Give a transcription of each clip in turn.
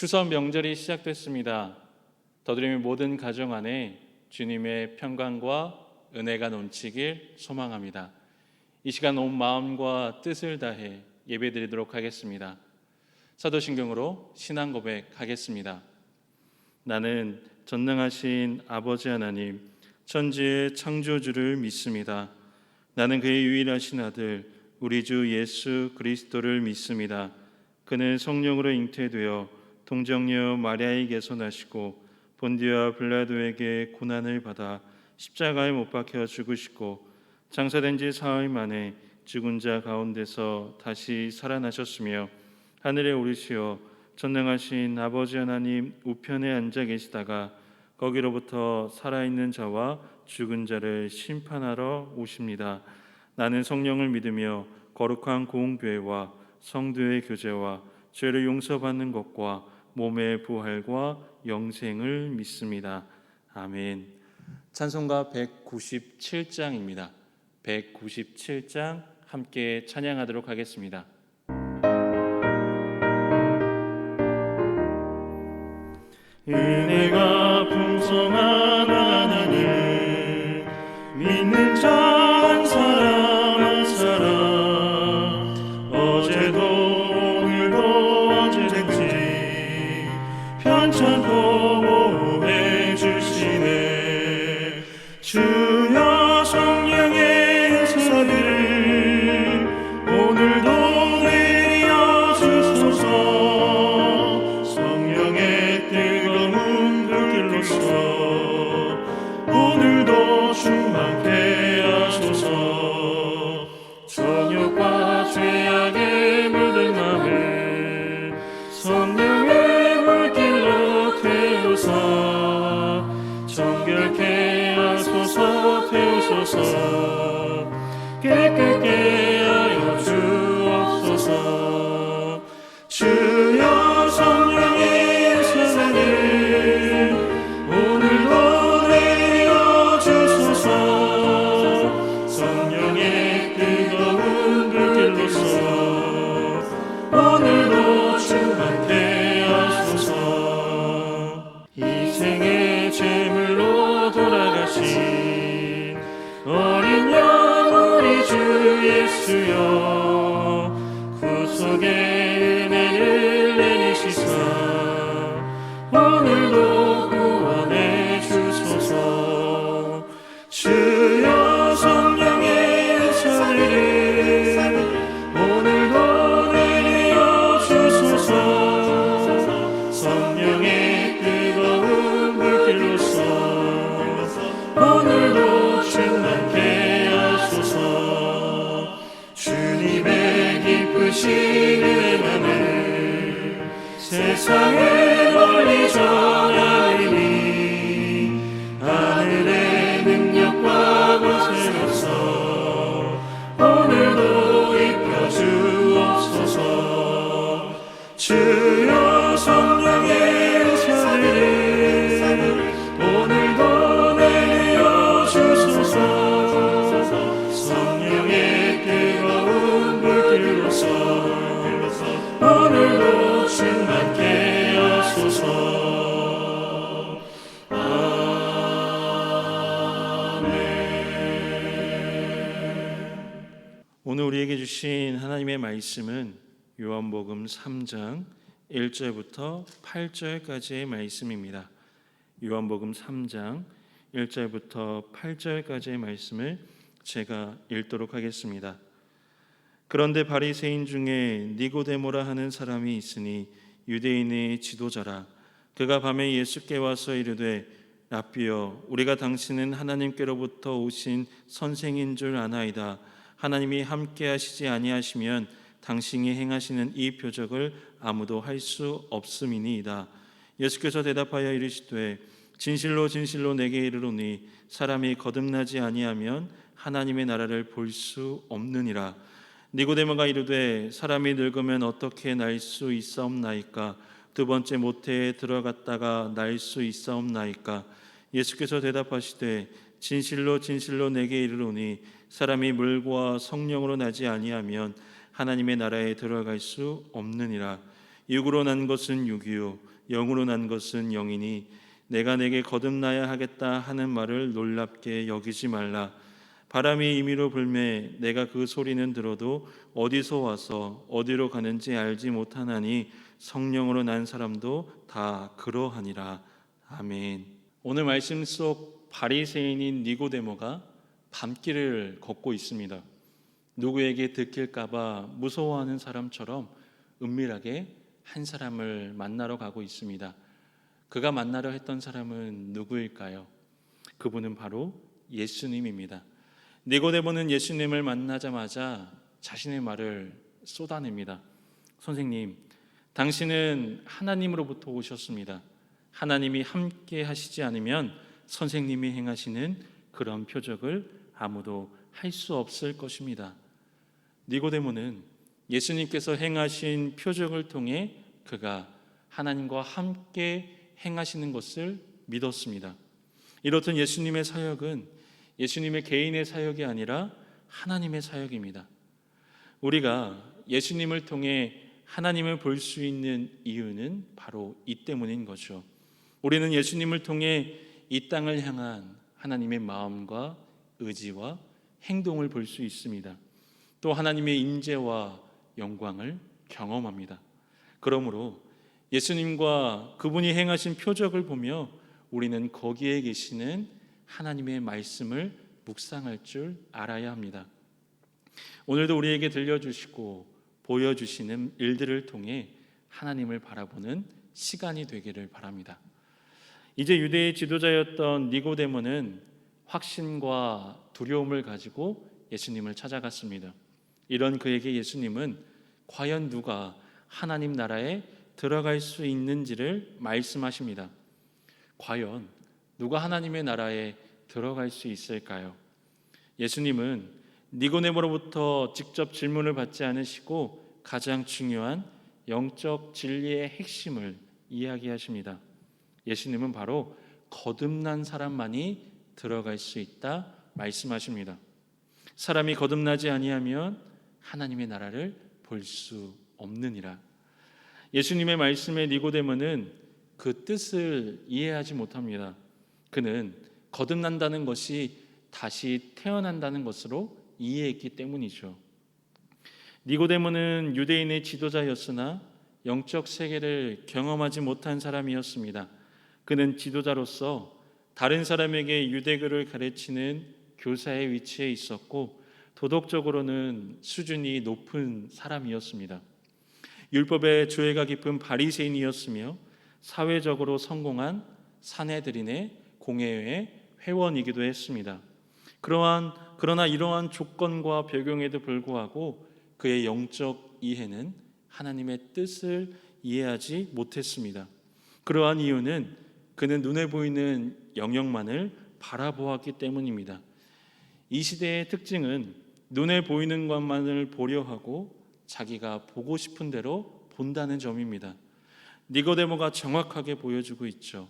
추석 명절이 시작됐습니다. 더드림의 모든 가정 안에 주님의 평강과 은혜가 넘치길 소망합니다. 이 시간 온 마음과 뜻을 다해 예배드리도록 하겠습니다. 사도신경으로 신앙 고백하겠습니다. 나는 전능하신 아버지 하나님, 천지의 창조주를 믿습니다. 나는 그의 유일하신 아들, 우리 주 예수 그리스도를 믿습니다. 그는 성령으로 잉태되어 동정녀 마리아에게서 나시고 본디와 빌라도에게 고난을 받아 십자가에 못 박혀 죽으시고 장사된 지 사흘 만에 죽은 자 가운데서 다시 살아나셨으며 하늘에 오르시어 전능하신 아버지 하나님 우편에 앉아 계시다가 거기로부터 살아있는 자와 죽은 자를 심판하러 오십니다. 나는 성령을 믿으며 거룩한 공교회와 성도의 교제와 죄를 용서받는 것과 몸의 부활과 영생을 믿습니다. 아멘. 찬송가 197장입니다. 197장 함께 찬양하도록 하겠습니다. 은혜가 풍성한 하나님, 믿는 자 한 사람 한 사람, 어제도 오늘도 언제든지 편찮고 보호해 주시네. 주여 성령의 은사를 오늘도 내려 주소서. 성령의 뜨거운 불길로서 오늘도 충만케 하소서. 정욕과 죄악에 물든 맘을 성령의 불길로 태우사 정결케 하소서. 태우소서. 깨끗게 하여 주옵소서. 주여 성령의 은사를 오늘도 내려 주소서. 성령의 뜨거운 불길로서 오늘도 충만케 하소서. 이 생의 제물로 돌아가신 어린 양 우리 주 예수여, 구속의 은혜를 내리시사 오늘도 구원해 주소서. 주여 성령의 은사를 오늘도 내려 주소서. 성령의 뜨거운 불길로서 오늘도 충만케 하소서. 주님의 기쁘신 은혜만을 세상에 널리 전하리니 하늘의 능력과 권세로서 오늘도 입혀 주옵소서. 주여 성령의 은사를 오늘도 내려 주소서. 성령의 뜨거운 불길로서 오늘도 충만케 하소서. 아멘. 오늘 우리에게 주신 하나님의 말씀은 요한복음 3장 1절부터 8절까지의 말씀입니다. 요한복음 3장 1절부터 8절까지의 말씀을 제가 읽도록 하겠습니다. 그런데 바리새인 중에 니고데모라 하는 사람이 있으니 유대인의 지도자라. 그가 밤에 예수께 와서 이르되 라삐여, 우리가 당신은 하나님께로부터 오신 선생인 줄 아나이다. 하나님이 함께 하시지 아니하시면 당신이 행하시는 이 표적을 아무도 할 수 없음이니이다. 예수께서 대답하여 이르시되 진실로 진실로 내게 이르노니 사람이 거듭나지 아니하면 하나님의 나라를 볼 수 없느니라. 니고데모가 이르되 사람이 늙으면 어떻게 날 수 있사옵나이까? 두 번째 모태에 들어갔다가 날 수 있사옵나이까? 예수께서 대답하시되 진실로 진실로 내게 이르노니 사람이 물과 성령으로 나지 아니하면 하나님의 나라에 들어갈 수 없느니라. 육으로 난 것은 육이요 영으로 난 것은 영이니 내가 내게 거듭나야 하겠다 하는 말을 놀랍게 여기지 말라. 바람이 임의로 불매 내가 그 소리는 들어도 어디서 와서 어디로 가는지 알지 못하나니 성령으로 난 사람도 다 그러하니라. 아멘. 오늘 말씀 속 바리새인인 니고데모가 밤길을 걷고 있습니다. 누구에게 들킬까봐 무서워하는 사람처럼 은밀하게 한 사람을 만나러 가고 있습니다. 그가 만나려 했던 사람은 누구일까요? 그분은 바로 예수님입니다. 니고데모는 예수님을 만나자마자 자신의 말을 쏟아냅니다. 선생님, 당신은 하나님으로부터 오셨습니다. 하나님이 함께 하시지 않으면 선생님이 행하시는 그런 표적을 아무도 할 수 없을 것입니다. 니고데모는 예수님께서 행하신 표적을 통해 그가 하나님과 함께 행하시는 것을 믿었습니다. 이렇듯 예수님의 사역은 예수님의 개인의 사역이 아니라 하나님의 사역입니다. 우리가 예수님을 통해 하나님을 볼 수 있는 이유는 바로 이 때문인 거죠. 우리는 예수님을 통해 이 땅을 향한 하나님의 마음과 의지와 행동을 볼 수 있습니다. 또 하나님의 임재와 영광을 경험합니다. 그러므로 예수님과 그분이 행하신 표적을 보며 우리는 거기에 계시는 하나님의 말씀을 묵상할 줄 알아야 합니다. 오늘도 우리에게 들려주시고 보여주시는 일들을 통해 하나님을 바라보는 시간이 되기를 바랍니다. 이제 유대의 지도자였던 니고데모는 확신과 두려움을 가지고 예수님을 찾아갔습니다. 이런 그에게 예수님은 과연 누가 하나님 나라에 들어갈 수 있는지를 말씀하십니다. 과연 누가 하나님의 나라에 들어갈 수 있을까요? 예수님은 니고데모로부터 직접 질문을 받지 않으시고 가장 중요한 영적 진리의 핵심을 이야기하십니다. 예수님은 바로 거듭난 사람만이 들어갈 수 있다 말씀하십니다. 사람이 거듭나지 아니하면 하나님의 나라를 볼 수 없느니라. 예수님의 말씀에 니고데모는 그 뜻을 이해하지 못합니다. 그는 거듭난다는 것이 다시 태어난다는 것으로 이해했기 때문이죠. 니고데모는 유대인의 지도자였으나 영적 세계를 경험하지 못한 사람이었습니다. 그는 지도자로서 다른 사람에게 유대교를 가르치는 교사의 위치에 있었고 도덕적으로는 수준이 높은 사람이었습니다. 율법에 조예가 깊은 바리새인이었으며 사회적으로 성공한 사내들인의 공회의 회원이기도 했습니다. 그러나 이러한 조건과 배경에도 불구하고 그의 영적 이해는 하나님의 뜻을 이해하지 못했습니다. 그러한 이유는 그는 눈에 보이는 영역만을 바라보았기 때문입니다. 이 시대의 특징은 눈에 보이는 것만을 보려 하고 자기가 보고 싶은 대로 본다는 점입니다. 니고데모가 정확하게 보여주고 있죠.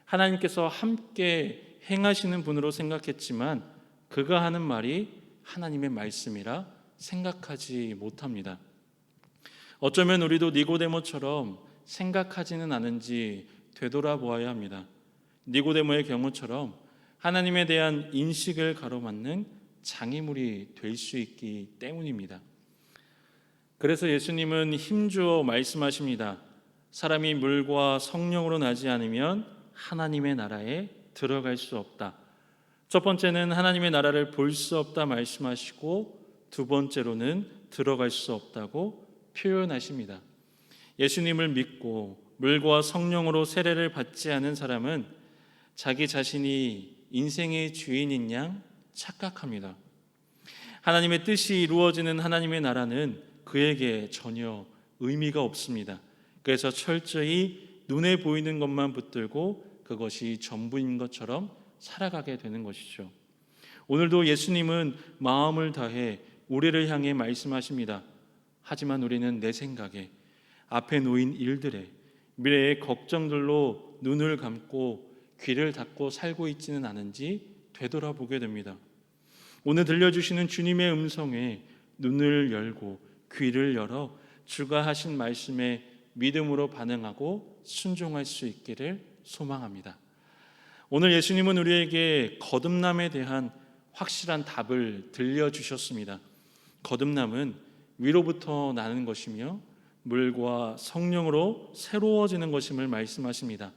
하나님께서 함께 행하시는 분으로 생각했지만 그가 하는 말이 하나님의 말씀이라 생각하지 못합니다. 어쩌면 우리도 니고데모처럼 생각하지는 않은지 되돌아보아야 합니다. 니고데모의 경우처럼 하나님에 대한 인식을 가로막는 장애물이 될 수 있기 때문입니다. 그래서 예수님은 힘주어 말씀하십니다. 사람이 물과 성령으로 나지 않으면 하나님의 나라에 들어갈 수 없다. 첫 번째는 하나님의 나라를 볼 수 없다 말씀하시고 두 번째로는 들어갈 수 없다고 표현하십니다. 예수님을 믿고 물과 성령으로 세례를 받지 않은 사람은 자기 자신이 인생의 주인인 양 착각합니다. 하나님의 뜻이 이루어지는 하나님의 나라는 그에게 전혀 의미가 없습니다. 그래서 철저히 눈에 보이는 것만 붙들고 그것이 전부인 것처럼 살아가게 되는 것이죠. 오늘도 예수님은 마음을 다해 우리를 향해 말씀하십니다. 하지만 우리는 내 생각에 앞에 놓인 일들에 미래의 걱정들로 눈을 감고 귀를 닫고 살고 있지는 않은지 되돌아보게 됩니다. 오늘 들려주시는 주님의 음성에 눈을 열고 귀를 열어 주가 하신 말씀에 믿음으로 반응하고 순종할 수 있기를 소망합니다. 오늘 예수님은 우리에게 거듭남에 대한 확실한 답을 들려주셨습니다. 거듭남은 위로부터 나는 것이며 물과 성령으로 새로워지는 것임을 말씀하십니다.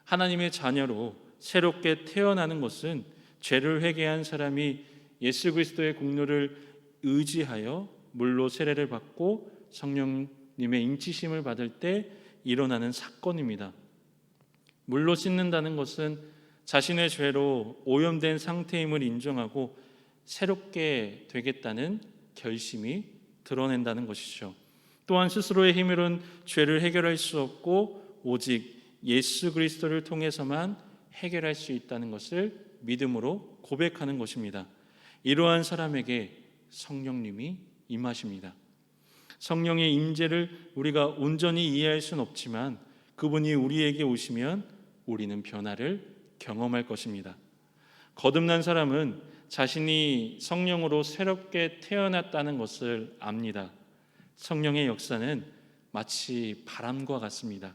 하나님의 자녀로 새롭게 태어나는 것은 죄를 회개한 사람이 예수 그리스도의 공로를 의지하여 물로 세례를 받고 성령님의 인치심을 받을 때 일어나는 사건입니다. 물로 씻는다는 것은 자신의 죄로 오염된 상태임을 인정하고 새롭게 되겠다는 결심이 드러낸다는 것이죠. 또한 스스로의 힘으로는 죄를 해결할 수 없고 오직 예수 그리스도를 통해서만 해결할 수 있다는 것을 믿음으로 고백하는 것입니다. 이러한 사람에게 성령님이 임하십니다. 성령의 임재를 우리가 온전히 이해할 수는 없지만 그분이 우리에게 오시면 우리는 변화를 경험할 것입니다. 거듭난 사람은 자신이 성령으로 새롭게 태어났다는 것을 압니다. 성령의 역사는 마치 바람과 같습니다.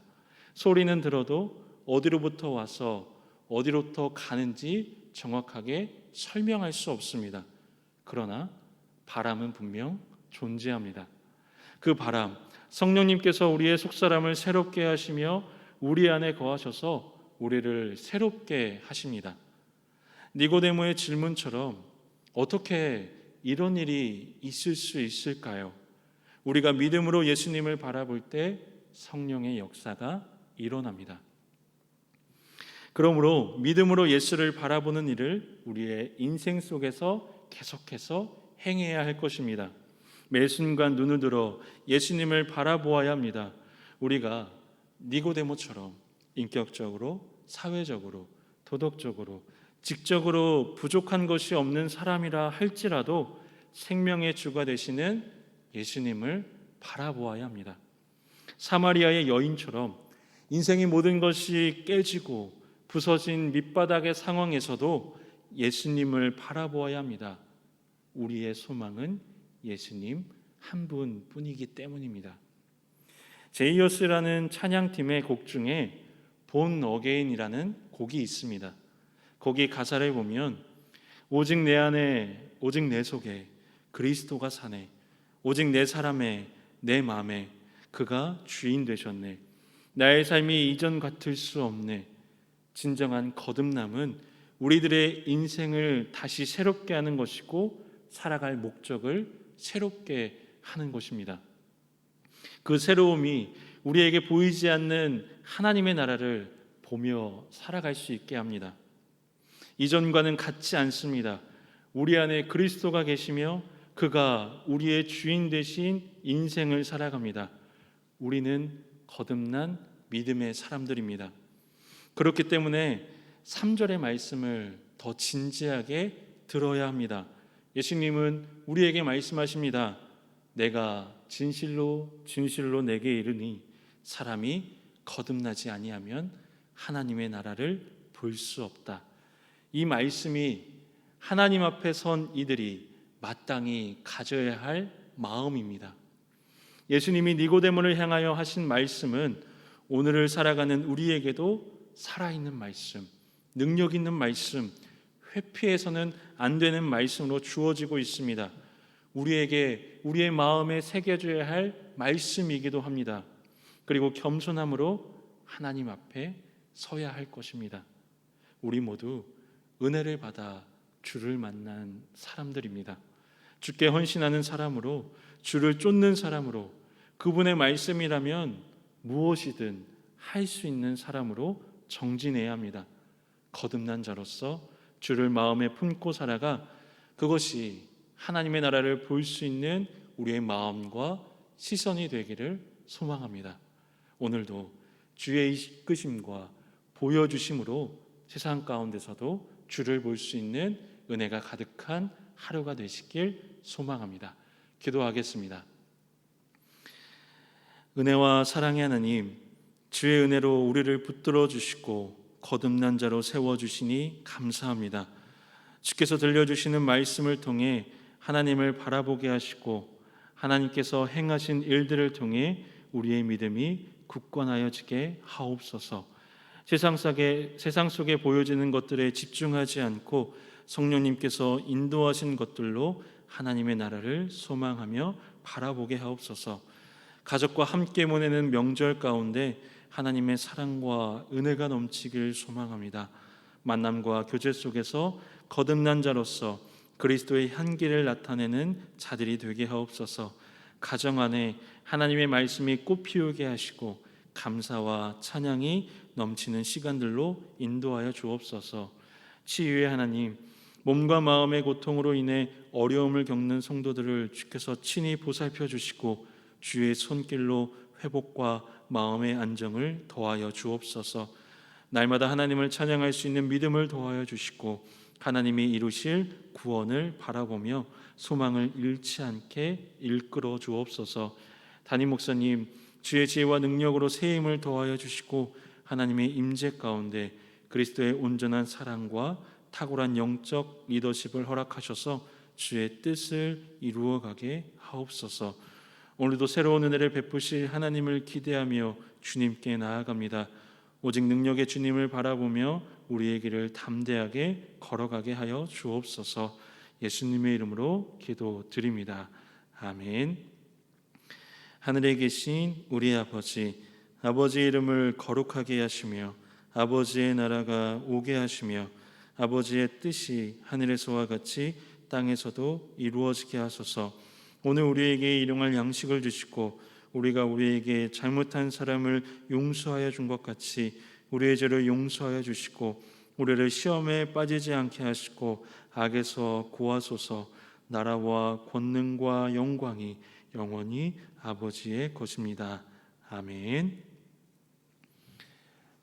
소리는 들어도 어디로부터 와서 어디로부터 가는지 정확하게 설명할 수 없습니다. 그러나 바람은 분명 존재합니다. 그 바람, 성령님께서 우리의 속사람을 새롭게 하시며 우리 안에 거하셔서 우리를 새롭게 하십니다. 니고데모의 질문처럼 어떻게 이런 일이 있을 수 있을까요? 우리가 믿음으로 예수님을 바라볼 때 성령의 역사가 일어납니다. 그러므로 믿음으로 예수를 바라보는 일을 우리의 인생 속에서 계속해서 행해야 할 것입니다. 매 순간 눈을 들어 예수님을 바라보아야 합니다. 우리가 니고데모처럼 인격적으로, 사회적으로, 도덕적으로, 직적으로 부족한 것이 없는 사람이라 할지라도 생명의 주가 되시는 예수님을 바라보아야 합니다. 사마리아의 여인처럼 인생의 모든 것이 깨지고 부서진 밑바닥의 상황에서도 예수님을 바라보아야 합니다. 우리의 소망은 예수님 한 분뿐이기 때문입니다. 제이어스라는 찬양팀의 곡 중에 본 어게인이라는 곡이 있습니다. 거기 가사를 보면 오직 내 안에 오직 내 속에 그리스도가 사네. 오직 내 사람에 내 마음에 그가 주인 되셨네. 나의 삶이 이전 같을 수 없네. 진정한 거듭남은 우리들의 인생을 다시 새롭게 하는 것이고 살아갈 목적을 새롭게 하는 것입니다. 그 새로움이 우리에게 보이지 않는 하나님의 나라를 보며 살아갈 수 있게 합니다. 이전과는 같지 않습니다. 우리 안에 그리스도가 계시며 그가 우리의 주인 되신 인생을 살아갑니다. 우리는 거듭난 믿음의 사람들입니다. 그렇기 때문에 3절의 말씀을 더 진지하게 들어야 합니다. 예수님은 우리에게 말씀하십니다. 내가 진실로 진실로 내게 이르니 사람이 거듭나지 아니하면 하나님의 나라를 볼 수 없다. 이 말씀이 하나님 앞에 선 이들이 마땅히 가져야 할 마음입니다. 예수님이 니고데모를 향하여 하신 말씀은 오늘을 살아가는 우리에게도 살아있는 말씀, 능력 있는 말씀, 회피해서는 안 되는 말씀으로 주어지고 있습니다. 우리에게 우리의 마음에 새겨져야 할 말씀이기도 합니다. 그리고 겸손함으로 하나님 앞에 서야 할 것입니다. 우리 모두 은혜를 받아 주를 만난 사람들입니다. 주께 헌신하는 사람으로, 주를 쫓는 사람으로, 그분의 말씀이라면 무엇이든 할 수 있는 사람으로 정진해야 합니다. 거듭난 자로서 주를 마음에 품고 살아가 그것이 하나님의 나라를 볼 수 있는 우리의 마음과 시선이 되기를 소망합니다. 오늘도 주의 이끄심과 보여주심으로 세상 가운데서도 주를 볼 수 있는 은혜가 가득한 하루가 되시길 소망합니다. 기도하겠습니다. 은혜와 사랑의 하나님, 주의 은혜로 우리를 붙들어 주시고 거듭난 자로 세워주시니 감사합니다. 주께서 들려주시는 말씀을 통해 하나님을 바라보게 하시고 하나님께서 행하신 일들을 통해 우리의 믿음이 굳건하여지게 하옵소서. 세상 속에 보여지는 것들에 집중하지 않고 성령님께서 인도하신 것들로 하나님의 나라를 소망하며 바라보게 하옵소서. 가족과 함께 보내는 명절 가운데 하나님의 사랑과 은혜가 넘치길 소망합니다. 만남과 교제 속에서 거듭난 자로서 그리스도의 향기를 나타내는 자들이 되게 하옵소서. 가정 안에 하나님의 말씀이 꽃피우게 하시고 감사와 찬양이 넘치는 시간들로 인도하여 주옵소서. 치유의 하나님, 몸과 마음의 고통으로 인해 어려움을 겪는 성도들을 주께서 친히 보살펴 주시고 주의 손길로 회복과 마음의 안정을 더하여 주옵소서. 날마다 하나님을 찬양할 수 있는 믿음을 더하여 주시고 하나님이 이루실 구원을 바라보며 소망을 잃지 않게 이끌어 주옵소서. 담임 목사님, 주의 지혜와 능력으로 새 힘을 더하여 주시고 하나님의 임재 가운데 그리스도의 온전한 사랑과 탁월한 영적 리더십을 허락하셔서 주의 뜻을 이루어가게 하옵소서. 오늘도 새로운 은혜를 베푸실 하나님을 기대하며 주님께 나아갑니다. 오직 능력의 주님을 바라보며 우리의 길을 담대하게 걸어가게 하여 주옵소서. 예수님의 이름으로 기도드립니다. 아멘. 하늘에 계신 우리 아버지, 아버지의 이름을 거룩하게 하시며 아버지의 나라가 오게 하시며 아버지의 뜻이 하늘에서와 같이 땅에서도 이루어지게 하소서. 오늘 우리에게 일용할 양식을 주시고 우리가 우리에게 잘못한 사람을 용서하여 준 것 같이 우리의 죄를 용서하여 주시고 우리를 시험에 빠지지 않게 하시고 악에서 구하소서. 나라와 권능과 영광이 영원히 아버지의 것입니다. 아멘.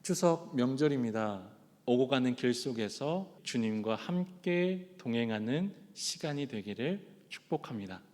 추석 명절입니다. 오고 가는 길 속에서 주님과 함께 동행하는 시간이 되기를 축복합니다.